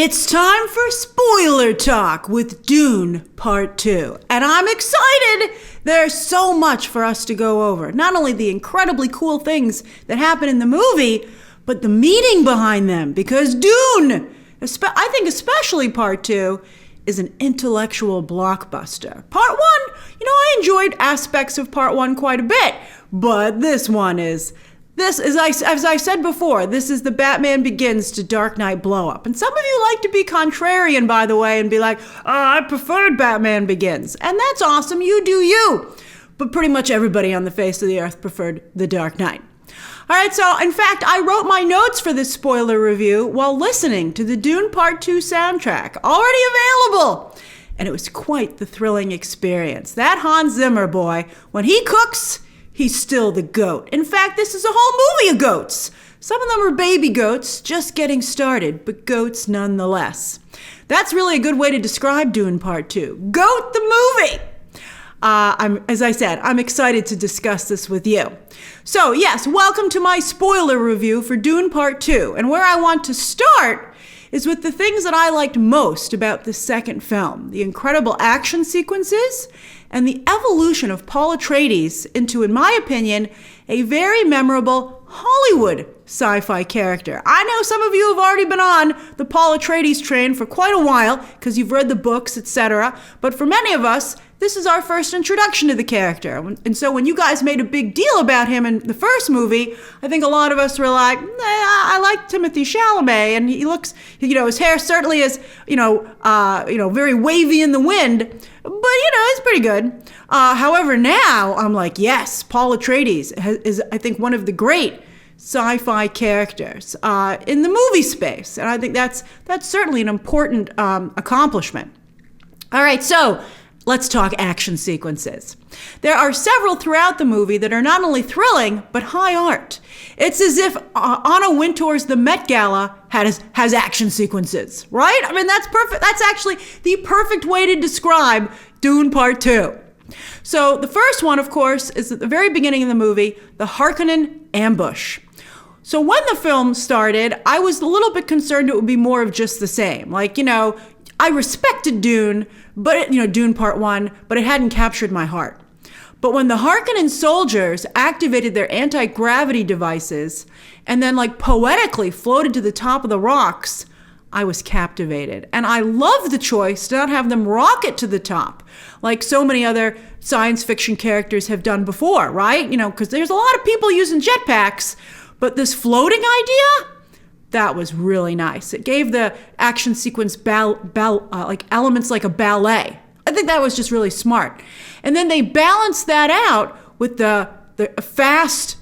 It's time for spoiler talk with Dune Part 2. And I'm excited! There's so much for us to go over. Not only the incredibly cool things that happen in the movie, but the meaning behind them. Because Dune, I think especially Part 2, is an intellectual blockbuster. Part 1, I enjoyed aspects of Part 1 quite a bit. But this one is... as I said before, this is the Batman Begins to Dark Knight blow-up. And some of you like to be contrarian, by the way, and be like, I preferred Batman Begins. And that's awesome, you do you. But pretty much everybody on the face of the earth preferred The Dark Knight. All right, so in fact, I wrote my notes for this spoiler review while listening to the Dune Part 2 soundtrack, already available. And it was quite the thrilling experience. That Hans Zimmer boy, when he cooks... he's still the goat. In fact, this is a whole movie of goats. Some of them are baby goats, just getting started, but goats nonetheless. That's really a good way to describe Dune Part 2. Goat the movie! As I said, I'm excited to discuss this with you. So yes, welcome to my spoiler review for Dune Part 2. And where I want to start is with the things that I liked most about the second film. The incredible action sequences, and the evolution of Paul Atreides into, in my opinion, a very memorable Hollywood sci-fi character. I know some of you have already been on the Paul Atreides train for quite a while because you've read the books, etc. But for many of us, this is our first introduction to the character. And so when you guys made a big deal about him in the first movie, I think a lot of us were like, I like Timothee Chalamet, and he looks, his hair certainly is, very wavy in the wind, but, it's pretty good. However, now I'm like, yes, Paul Atreides is, I think, one of the great sci-fi characters in the movie space. And I think that's certainly an important accomplishment. All right, so let's talk action sequences. There are several throughout the movie that are not only thrilling, but high art. It's as if Anna Wintour's The Met Gala has action sequences, right? I mean, that's perfect. That's actually the perfect way to describe Dune Part 2. So the first one, of course, is at the very beginning of the movie, the Harkonnen Ambush. So when the film started, I was a little bit concerned it would be more of just the same. I respected Dune, but Dune Part 1, but it hadn't captured my heart. But when the Harkonnen soldiers activated their anti-gravity devices and then poetically floated to the top of the rocks, I was captivated. And I love the choice to not have them rocket to the top, like so many other science fiction characters have done before, right? Because there's a lot of people using jetpacks, but this floating idea, that was really nice. It gave the action sequence elements like a ballet. I think that was just really smart. And then they balanced that out with the fast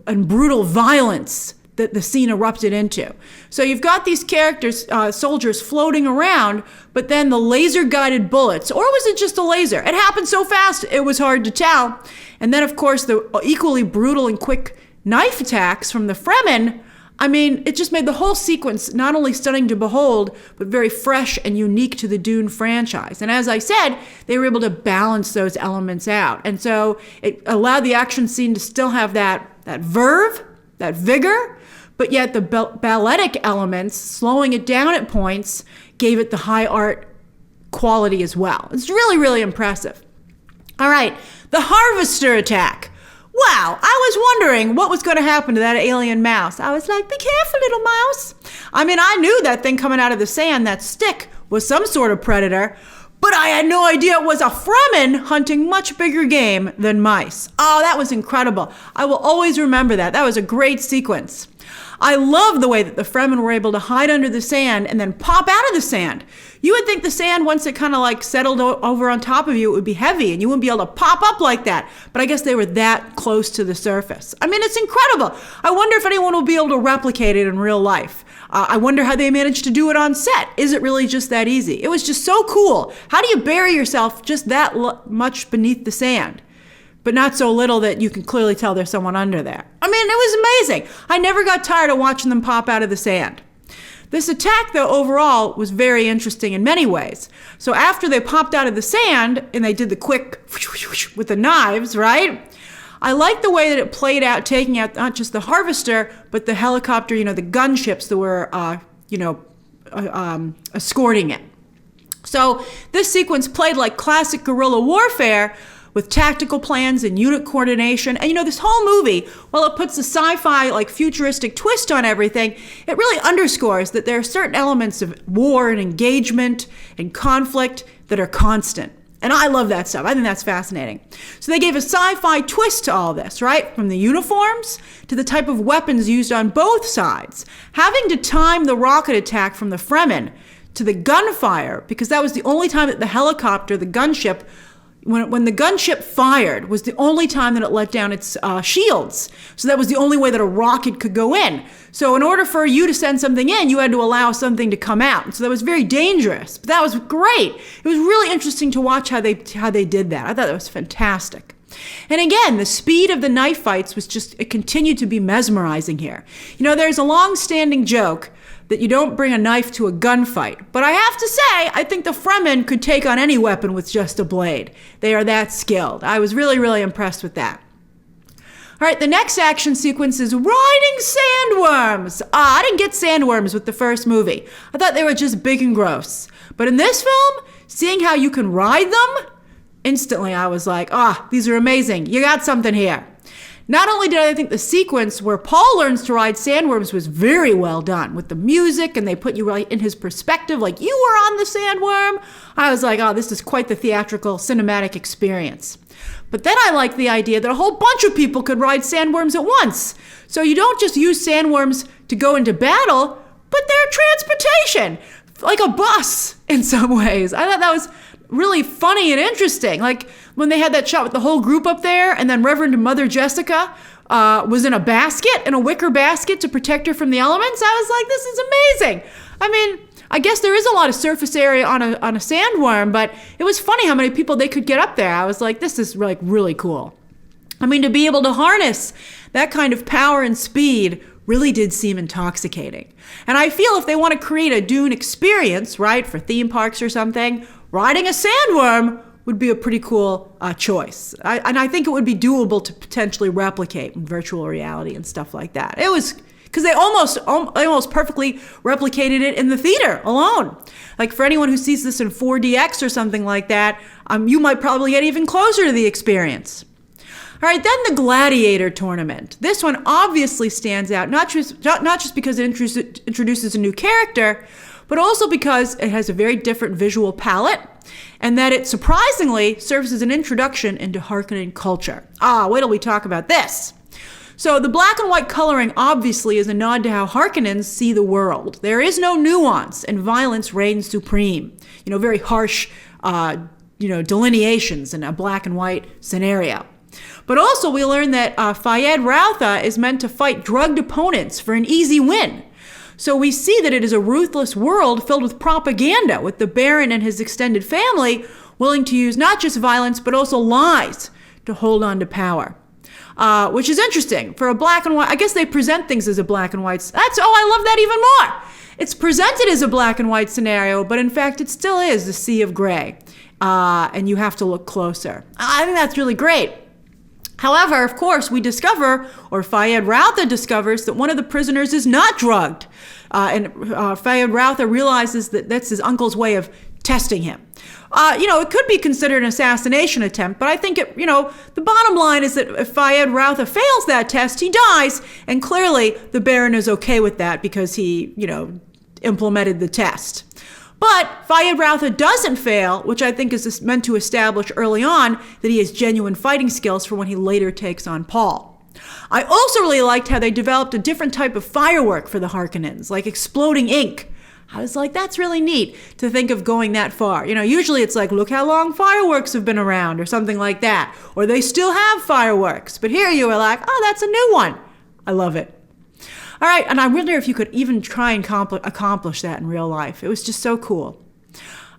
and brutal violence that the scene erupted into. So you've got these characters, soldiers floating around, but then the laser-guided bullets, or was it just a laser? It happened so fast, it was hard to tell. And then, of course, the equally brutal and quick knife attacks from the Fremen. I mean, it just made the whole sequence not only stunning to behold, but very fresh and unique to the Dune franchise. And as I said, they were able to balance those elements out. And so it allowed the action scene to still have that verve, that vigor, but yet the balletic elements, slowing it down at points, gave it the high art quality as well. It's really, really impressive. All right, the Harvester attack. Wow, I was wondering what was going to happen to that alien mouse. I was like, be careful, little mouse. I mean, I knew that thing coming out of the sand, that stick, was some sort of predator, but I had no idea it was a Fremen hunting much bigger game than mice. Oh, that was incredible. I will always remember that. That was a great sequence. I love the way that the Fremen were able to hide under the sand and then pop out of the sand. You would think the sand, once it kind of settled over on top of you, it would be heavy and you wouldn't be able to pop up like that. But I guess they were that close to the surface. I mean, it's incredible. I wonder if anyone will be able to replicate it in real life. I wonder how they managed to do it on set. Is it really just that easy? It was just so cool. How do you bury yourself just that much beneath the sand? But not so little that you can clearly tell there's someone under there. I mean, it was amazing. I never got tired of watching them pop out of the sand. This attack, though, overall was very interesting in many ways. So after they popped out of the sand and they did the quick with the knives, right? I like the way that it played out, taking out not just the Harvester, but the helicopter, the gunships that were, escorting it. So this sequence played like classic guerrilla warfare with tactical plans and unit coordination. And this whole movie, while it puts a sci-fi like futuristic twist on everything, it really underscores that there are certain elements of war and engagement and conflict that are constant. And I love that stuff. I think that's fascinating. So they gave a sci-fi twist to all this, right? From the uniforms to the type of weapons used on both sides. Having to time the rocket attack from the Fremen to the gunfire, because that was the only time that the helicopter, the gunship, when the gunship fired, was the only time that it let down its shields. So that was the only way that a rocket could go in. So in order for you to send something in, you had to allow something to come out. So that was very dangerous. But that was great. It was really interesting to watch how they did that. I thought that was fantastic. And again, the speed of the knife fights it continued to be mesmerizing here. There's a long-standing joke that you don't bring a knife to a gunfight. But I have to say, I think the Fremen could take on any weapon with just a blade. They are that skilled. I was really, really impressed with that. All right, the next action sequence is riding sandworms. I didn't get sandworms with the first movie. I thought they were just big and gross. But in this film, seeing how you can ride them, instantly I was like, these are amazing. You got something here. Not only did I think the sequence where Paul learns to ride sandworms was very well done with the music, and they put you right in his perspective, like you were on the sandworm. I was like, this is quite the theatrical cinematic experience. But then I liked the idea that a whole bunch of people could ride sandworms at once. So you don't just use sandworms to go into battle, but they're transportation, like a bus in some ways. I thought that was really funny and interesting. Like when they had that shot with the whole group up there, and then Reverend Mother Jessica was in a wicker basket to protect her from the elements. I was like, this is amazing. I mean, I guess there is a lot of surface area on a sandworm, but it was funny how many people they could get up there. I was like, this is like really cool. I mean, to be able to harness that kind of power and speed really did seem intoxicating. And I feel if they want to create a Dune experience, right, for theme parks or something, riding a sandworm would be a pretty cool choice. And I think it would be doable to potentially replicate in virtual reality and stuff like that. It was, because they almost perfectly replicated it in the theater alone. Like for anyone who sees this in 4DX or something like that, you might probably get even closer to the experience. All right, then the Gladiator Tournament. This one obviously stands out, not just because it introduces a new character, but also because it has a very different visual palette, and that it surprisingly serves as an introduction into Harkonnen culture. Wait till we talk about this. So the black and white coloring obviously is a nod to how Harkonnens see the world. There is no nuance, and violence reigns supreme. Very harsh, delineations in a black and white scenario. But also we learn that Fayed Rautha is meant to fight drugged opponents for an easy win. So we see that it is a ruthless world filled with propaganda, with the Baron and his extended family willing to use not just violence, but also lies to hold on to power. Which is interesting. For a black and white, I guess they present things as a black and white. I love that even more. It's presented as a black and white scenario, but in fact it still is the sea of gray. And you have to look closer. I think that's really great. However, of course, we discover, or Fayed Rautha discovers, that one of the prisoners is not drugged. And Fayed Rautha realizes that that's his uncle's way of testing him. It could be considered an assassination attempt, but I think the bottom line is that if Fayed Rautha fails that test, he dies. And clearly the Baron is okay with that because he, implemented the test. But Fayed Rautha doesn't fail, which I think is meant to establish early on that he has genuine fighting skills for when he later takes on Paul. I also really liked how they developed a different type of firework for the Harkonnens, like exploding ink. I was like, that's really neat to think of going that far. Usually it's like, look how long fireworks have been around or something like that. Or they still have fireworks. But here you were like, that's a new one. I love it. All right, and I wonder if you could even try and accomplish that in real life. It was just so cool.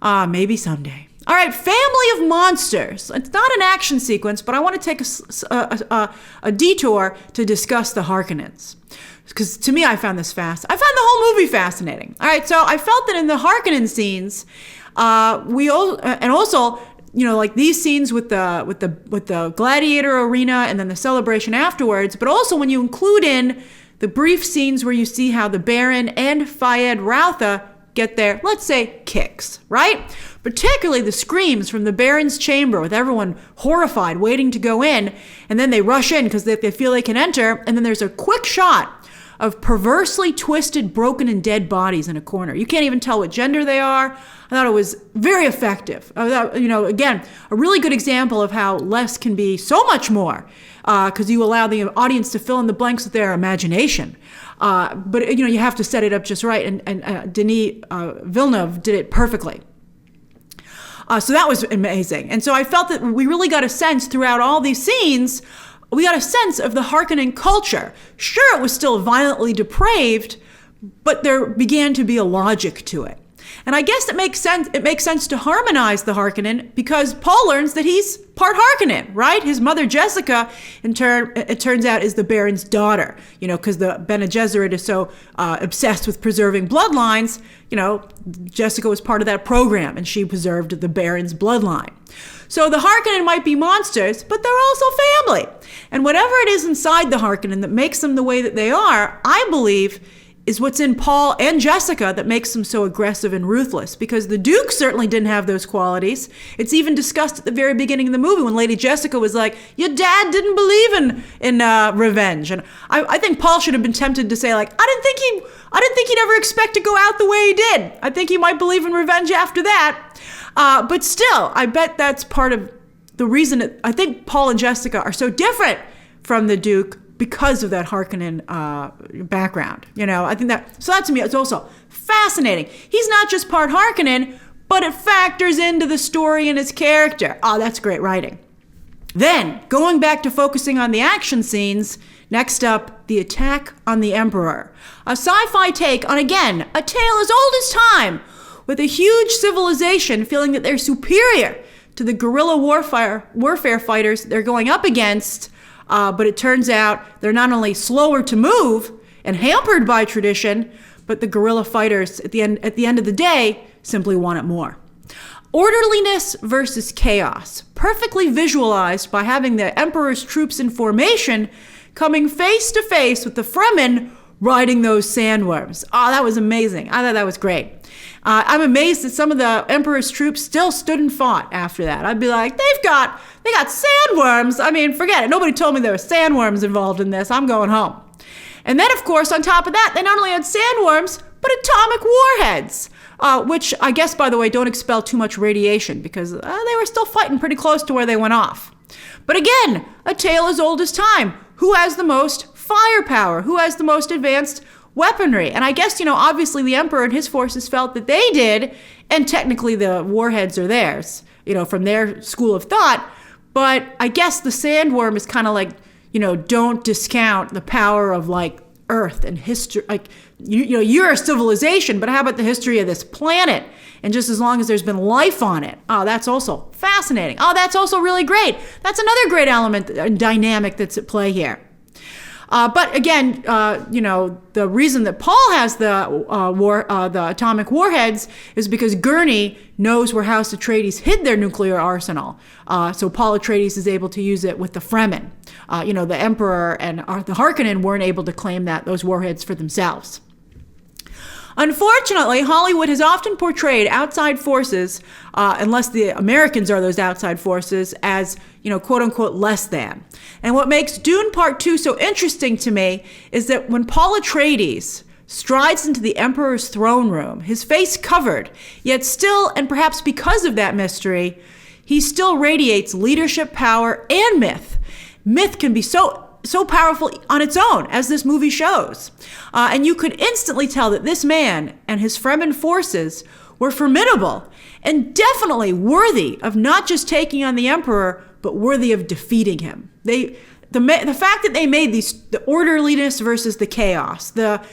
Maybe someday. All right, Family of Monsters. It's not an action sequence, but I want to take a detour to discuss the Harkonnens. Because to me, I found this I found the whole movie fascinating. All right, so I felt that in the Harkonnen scenes, like these scenes with the gladiator arena and then the celebration afterwards, but also when you include in the brief scenes where you see how the Baron and Fayed Rautha get their, let's say, kicks, right? Particularly the screams from the Baron's chamber with everyone horrified, waiting to go in, and then they rush in because they feel they can enter, and then there's a quick shot of perversely twisted, broken, and dead bodies in a corner. You can't even tell what gender they are. I thought it was very effective. I thought, again, a really good example of how less can be so much more, because you allow the audience to fill in the blanks with their imagination. But you have to set it up just right, and Denis Villeneuve did it perfectly. So that was amazing. And so I felt that we really got a sense throughout all these scenes, we got a sense of the Harkonnen culture. Sure, it was still violently depraved, but there began to be a logic to it. And I guess it makes sense to harmonize the Harkonnen because Paul learns that he's part Harkonnen, right? His mother, Jessica, in turn, it turns out, is the Baron's daughter, because the Bene Gesserit is so obsessed with preserving bloodlines. Jessica was part of that program, and she preserved the Baron's bloodline. So the Harkonnen might be monsters, but they're also family. And whatever it is inside the Harkonnen that makes them the way that they are, I believe, is what's in Paul and Jessica that makes them so aggressive and ruthless, because the Duke certainly didn't have those qualities. It's even discussed at the very beginning of the movie when Lady Jessica was like, your dad didn't believe in revenge. And I think Paul should have been tempted to say, like, I didn't think he'd ever expect to go out the way he did. I think he might believe in revenge after that. But still, I bet that's part of the reason that I think Paul and Jessica are so different from the Duke, because of that Harkonnen background. I think that to me, it's also fascinating. He's not just part Harkonnen, but it factors into the story and his character. Oh, that's great writing. Then, going back to focusing on the action scenes, next up, the attack on the Emperor. A sci-fi take on, again, a tale as old as time, with a huge civilization feeling that they're superior to the guerrilla warfare fighters they're going up against. But it turns out they're not only slower to move and hampered by tradition, but the guerrilla fighters at the end of the day simply want it more. Orderliness versus chaos, perfectly visualized by having the Emperor's troops in formation coming face to face with the Fremen riding those sandworms. Oh, that was amazing. I thought that was great. I'm amazed that some of the Emperor's troops still stood and fought after that. I'd be like, they got sandworms. I mean, forget it. Nobody told me there were sandworms involved in this. I'm going home. And then, of course, on top of that, they not only had sandworms, but atomic warheads, which I guess, by the way, don't expel too much radiation because they were still fighting pretty close to where they went off. But again, a tale as old as time. Who has the most firepower? Who has the most advanced weaponry? And I guess, obviously the Emperor and his forces felt that they did, and technically the warheads are theirs, from their school of thought. But I guess the sandworm is kind of like, don't discount the power of like Earth and history. Like, you're a civilization, but how about the history of this planet? And just as long as there's been life on it. Oh, that's also fascinating. Oh, that's also really great. That's another great element and dynamic that's at play here. But again, the reason that Paul has the atomic warheads is because Gurney knows where House Atreides hid their nuclear arsenal. So Paul Atreides is able to use it with the Fremen. The Emperor and the Harkonnen weren't able to claim those warheads for themselves. Unfortunately, Hollywood has often portrayed outside forces, unless the Americans are those outside forces, as, quote unquote, less than. And what makes Dune Part 2 so interesting to me is that when Paul Atreides strides into the Emperor's throne room, his face covered, yet still, and perhaps because of that mystery, he still radiates leadership, power, and myth. Myth can be so powerful on its own, as this movie shows. And you could instantly tell that this man and his Fremen forces were formidable and definitely worthy of not just taking on the Emperor, but worthy of defeating him. The fact that they made the orderliness versus the chaos, the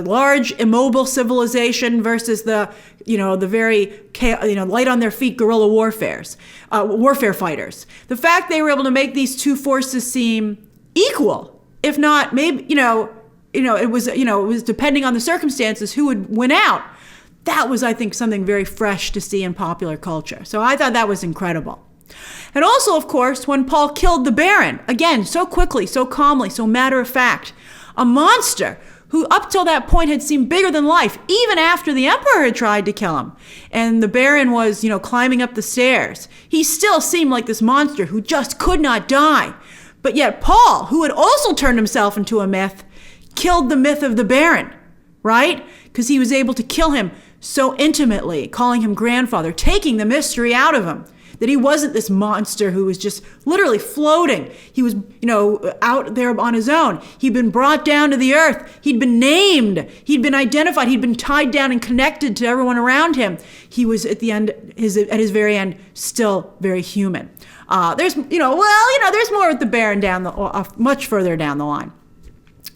large immobile civilization versus the very light on their feet guerrilla warfare fighters. The fact they were able to make these two forces seem equal, if not maybe it was depending on the circumstances who would win out. That was, I think, something very fresh to see in popular culture. So I thought that was incredible. And also, of course, when Paul killed the Baron, again, so quickly, so calmly, so matter of fact, a monster who up till that point had seemed bigger than life, even after the Emperor had tried to kill him. And the Baron was, climbing up the stairs. He still seemed like this monster who just could not die. But yet Paul, who had also turned himself into a myth, killed the myth of the Baron, right? Because he was able to kill him so intimately, calling him grandfather, taking the mystery out of him. That he wasn't this monster who was just literally floating. He was, out there on his own. He'd been brought down to the earth. He'd been named. He'd been identified. He'd been tied down and connected to everyone around him. He was at the end, at his very end, still very human. There's more with the Baron much further down the line.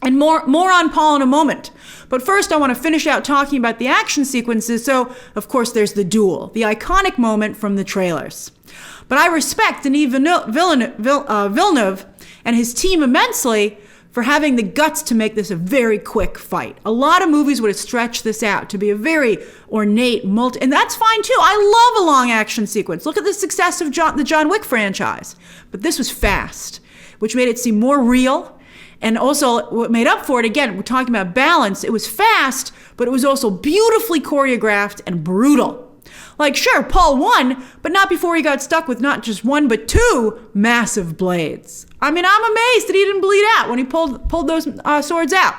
And more on Paul in a moment. But first, I want to finish out talking about the action sequences. So, of course, there's the duel, the iconic moment from the trailers. But I respect Denis Villeneuve and his team immensely for having the guts to make this a very quick fight. A lot of movies would have stretched this out to be a very ornate, and that's fine too. I love a long action sequence. Look at the success of the John Wick franchise. But this was fast, which made it seem more real. And also what made up for it, again, we're talking about balance. It was fast, but it was also beautifully choreographed and brutal. Like, sure, Paul won, but not before he got stuck with not just one, but two massive blades. I mean, I'm amazed that he didn't bleed out when he pulled those swords out.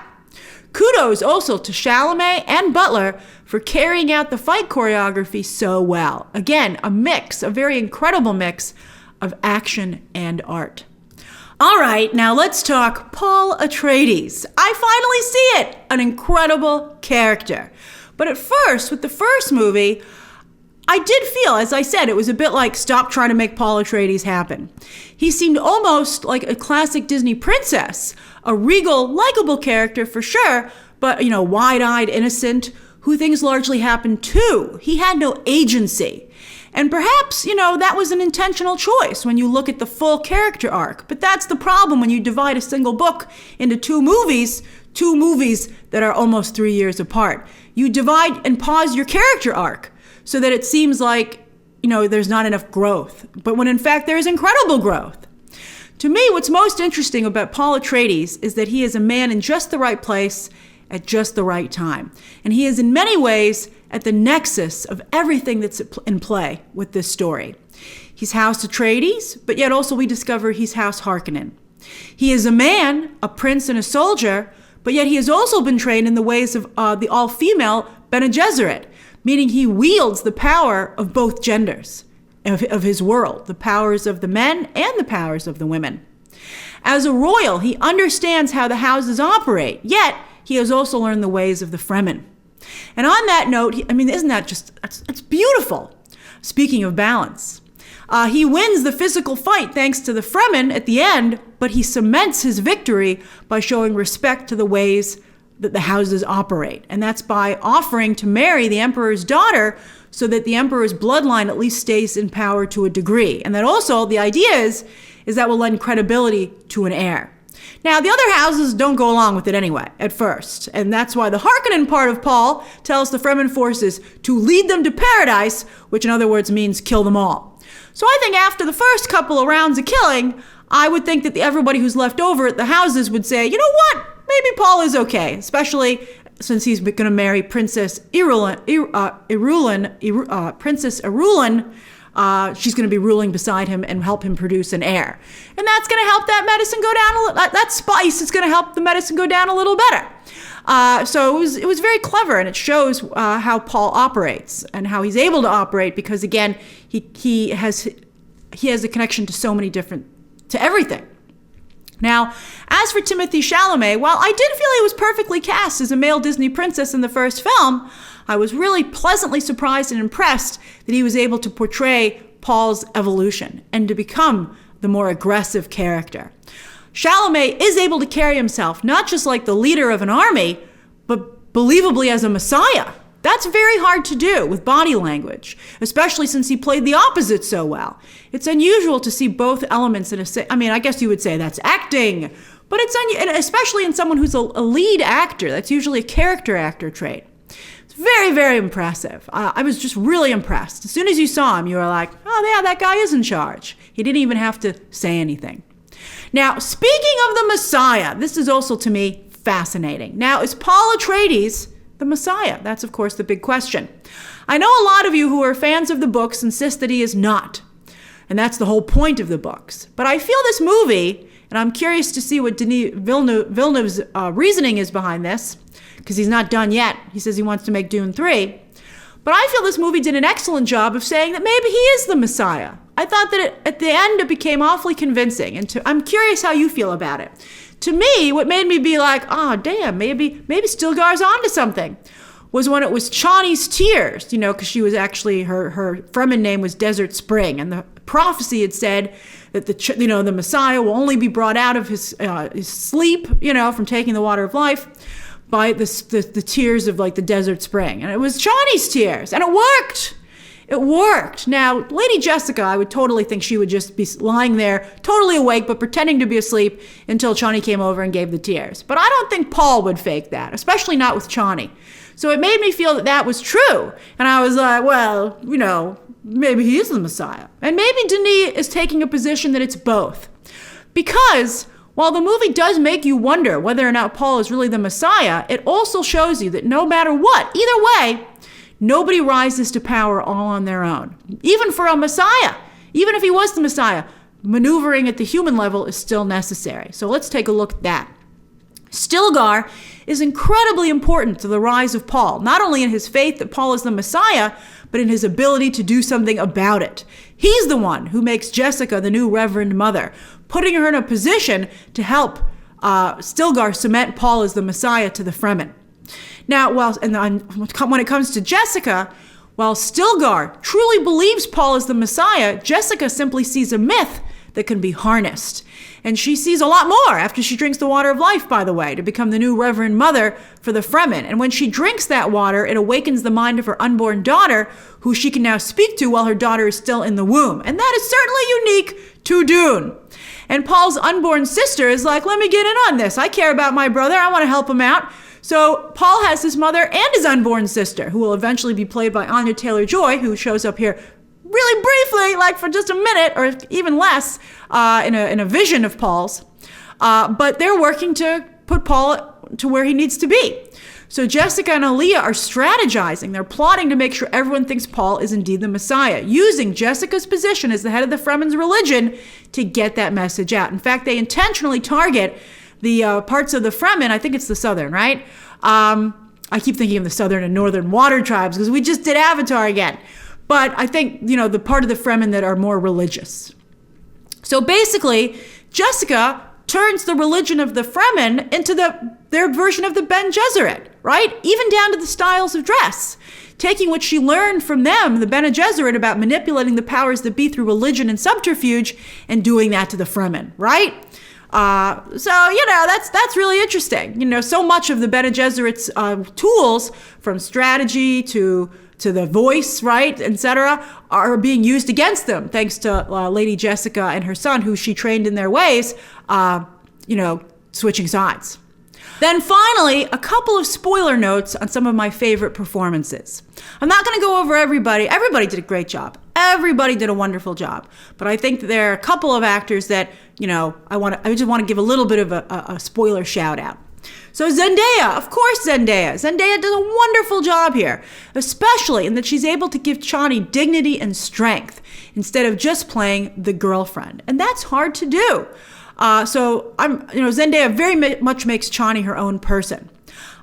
Kudos also to Chalamet and Butler for carrying out the fight choreography so well. Again, a very incredible mix of action and art. All right, now let's talk Paul Atreides. I finally see it, an incredible character. But at first, with the first movie, I did feel, as I said, it was a bit like stop trying to make Paul Atreides happen. He seemed almost like a classic Disney princess, a regal, likable character for sure, but, wide-eyed, innocent, who things largely happened to. He had no agency. And perhaps, that was an intentional choice when you look at the full character arc. But that's the problem when you divide a single book into two movies that are almost 3 years apart. You divide and pause your character arc so that it seems like, there's not enough growth. But when in fact there is incredible growth. To me, what's most interesting about Paul Atreides is that he is a man in just the right place at just the right time. And he is in many ways at the nexus of everything that's in play with this story. He's House Atreides, but yet also we discover he's House Harkonnen. He is a man, a prince, and a soldier, but yet he has also been trained in the ways of the all-female Bene Gesserit, meaning he wields the power of both genders of his world, the powers of the men and the powers of the women. As a royal, he understands how the houses operate, yet he has also learned the ways of the Fremen. And on that note, isn't that just, it's beautiful. Speaking of balance, he wins the physical fight thanks to the Fremen at the end, but he cements his victory by showing respect to the ways that the houses operate. And that's by offering to marry the emperor's daughter so that the emperor's bloodline at least stays in power to a degree. And that also, the idea is that will lend credibility to an heir. Now, the other houses don't go along with it anyway, at first. And that's why the Harkonnen part of Paul tells the Fremen forces to lead them to paradise, which in other words means kill them all. So I think after the first couple of rounds of killing, I would think that everybody who's left over at the houses would say, you know what? Maybe Paul is okay, especially since he's going to marry Princess Irulan. Princess Irulan. She's going to be ruling beside him and help him produce an heir. And that's going to help that medicine go down a little, that spice is going to help the medicine go down a little better. So it was very clever, and it shows how Paul operates and how he's able to operate because, again, he has a connection to everything. Now, as for Timothee Chalamet, while I did feel he was perfectly cast as a male Disney princess in the first film, I was really pleasantly surprised and impressed that he was able to portray Paul's evolution and to become the more aggressive character. Chalamet is able to carry himself not just like the leader of an army, but believably as a messiah. That's very hard to do with body language, especially since he played the opposite so well. It's unusual to see both elements in I guess you would say that's acting, but and especially in someone who's a lead actor. That's usually a character actor trait. It's very, very impressive. I was just really impressed. As soon as you saw him, you were like, oh yeah, that guy is in charge. He didn't even have to say anything. Now, speaking of the Messiah, this is also to me fascinating. Now, is Paul Atreides the Messiah? That's, of course, the big question. I know a lot of you who are fans of the books insist that he is not. And that's the whole point of the books. But I feel this movie, and I'm curious to see what Denis Villeneuve's reasoning is behind this, because he's not done yet. He says he wants to make Dune 3. But I feel this movie did an excellent job of saying that maybe he is the Messiah. I thought that at the end it became awfully convincing. And I'm curious how you feel about it. To me, what made me be like, oh, damn, maybe Stilgar's onto something, was when it was Chani's tears, because she was actually, her Fremen name was Desert Spring. And the prophecy had said that the Messiah will only be brought out of his sleep, from taking the water of life, by the tears of like the Desert Spring. And it was Chani's tears, and it worked. It worked. Now, Lady Jessica, I would totally think she would just be lying there, totally awake, but pretending to be asleep until Chani came over and gave the tears. But I don't think Paul would fake that, especially not with Chani. So it made me feel that was true. And I was like, well, maybe he is the Messiah. And maybe Denis is taking a position that it's both. Because while the movie does make you wonder whether or not Paul is really the Messiah, it also shows you that no matter what, either way, nobody rises to power all on their own. Even for a Messiah, even if he was the Messiah, maneuvering at the human level is still necessary. So let's take a look at that. Stilgar is incredibly important to the rise of Paul, not only in his faith that Paul is the Messiah, but in his ability to do something about it. He's the one who makes Jessica the new Reverend Mother, putting her in a position to help Stilgar cement Paul as the Messiah to the Fremen. Now, when it comes to Jessica, while Stilgar truly believes Paul is the Messiah, Jessica simply sees a myth that can be harnessed. And she sees a lot more after she drinks the water of life, by the way, to become the new Reverend Mother for the Fremen. And when she drinks that water, it awakens the mind of her unborn daughter, who she can now speak to while her daughter is still in the womb. And that is certainly unique to Dune. And Paul's unborn sister is like, let me get in on this. I care about my brother. I want to help him out. So Paul has his mother and his unborn sister, who will eventually be played by Anya Taylor-Joy, who shows up here really briefly, like for just a minute or even less, in a vision of Paul's. But they're working to put Paul to where he needs to be. So Jessica and Alia are strategizing. They're plotting to make sure everyone thinks Paul is indeed the Messiah, using Jessica's position as the head of the Fremen's religion to get that message out. In fact, they intentionally target the parts of the Fremen, I think it's the southern, right? I keep thinking of the southern and northern water tribes because we just did Avatar again. But I think, the part of the Fremen that are more religious. So basically, Jessica turns the religion of the Fremen into their version of the Bene Gesserit, right? Even down to the styles of dress. Taking what she learned from them, the Bene Gesserit, about manipulating the powers that be through religion and subterfuge, and doing that to the Fremen, right? That's really interesting. So much of the Bene Gesserit's tools, from strategy to the voice, right, etc., are being used against them, thanks to Lady Jessica and her son, who she trained in their ways, switching sides. Then finally, a couple of spoiler notes on some of my favorite performances. I'm not going to go over everybody. Everybody did a great job. Everybody did a wonderful job. But I think that there are a couple of actors that, I just want to give a little bit of a spoiler shout out. So Zendaya, of course Zendaya. Zendaya does a wonderful job here, especially in that she's able to give Chani dignity and strength instead of just playing the girlfriend. And that's hard to do. Zendaya very much makes Chani her own person.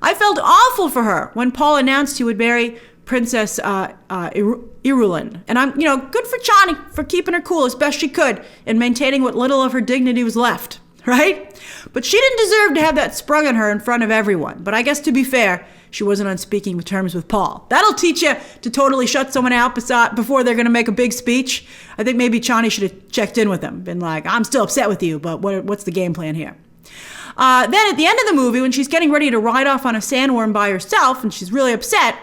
I felt awful for her when Paul announced he would marry Princess Irulan. And I'm, good for Chani for keeping her cool as best she could and maintaining what little of her dignity was left, right? But she didn't deserve to have that sprung on her in front of everyone. But I guess, to be fair, she wasn't on speaking terms with Paul. That'll teach you to totally shut someone out before they're going to make a big speech. I think maybe Chani should have checked in with them, been like, I'm still upset with you, but what's the game plan here? Then at the end of the movie, when she's getting ready to ride off on a sandworm by herself and she's really upset,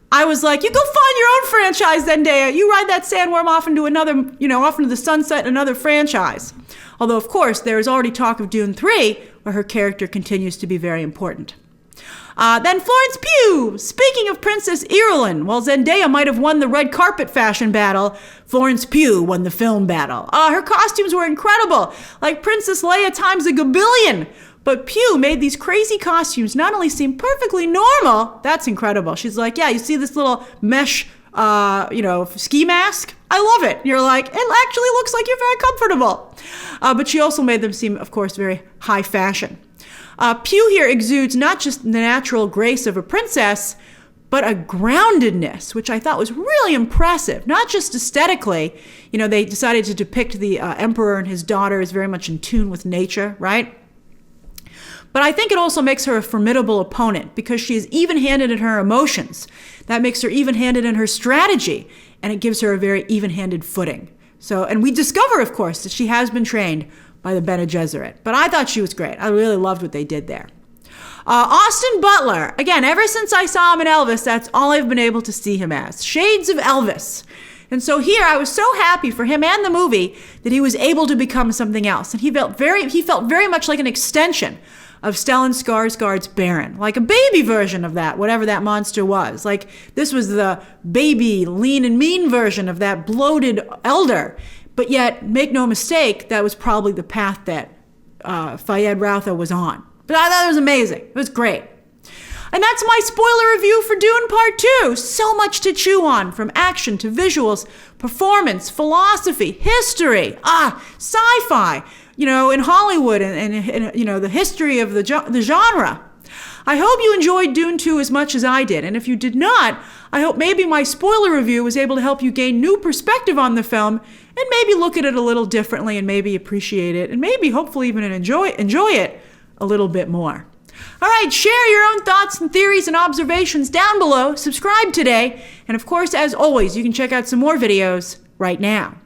I was like, you go find your own franchise, Zendaya. You ride that sandworm off into off into the sunset in another franchise. Although, of course, there is already talk of Dune 3, where her character continues to be very important. Then Florence Pugh. Speaking of Princess Irulan, while Zendaya might have won the red carpet fashion battle, Florence Pugh won the film battle. Her costumes were incredible, like Princess Leia times a gabillion. But Pugh made these crazy costumes not only seem perfectly normal, that's incredible. She's like, yeah, you see this little mesh, ski mask? I love it. You're like, it actually looks like you're very comfortable. But she also made them seem, of course, very high fashion. Pugh here exudes not just the natural grace of a princess, but a groundedness, which I thought was really impressive. Not just aesthetically, they decided to depict the emperor and his daughter as very much in tune with nature, right? But I think it also makes her a formidable opponent because she is even-handed in her emotions. That makes her even-handed in her strategy, and it gives her a very even-handed footing. And we discover, of course, that she has been trained by the Bene Gesserit. But I thought she was great. I really loved what they did there. Austin Butler, again, ever since I saw him in Elvis, that's all I've been able to see him as. Shades of Elvis. And so here, I was so happy for him and the movie that he was able to become something else. And he felt very much like an extension of Stellan Skarsgård's Baron, like a baby version of that, whatever that monster was. Like, this was the baby, lean and mean version of that bloated elder. But yet, make no mistake, that was probably the path that Fayed Routha was on. But I thought it was amazing. It was great. And that's my spoiler review for Dune Part 2. So much to chew on, from action to visuals, performance, philosophy, history, sci-fi, in Hollywood and the history of the genre. I hope you enjoyed Dune 2 as much as I did. And if you did not, I hope maybe my spoiler review was able to help you gain new perspective on the film and maybe look at it a little differently and maybe appreciate it and maybe hopefully even enjoy it a little bit more. All right, share your own thoughts and theories and observations down below. Subscribe today. And of course, as always, you can check out some more videos right now.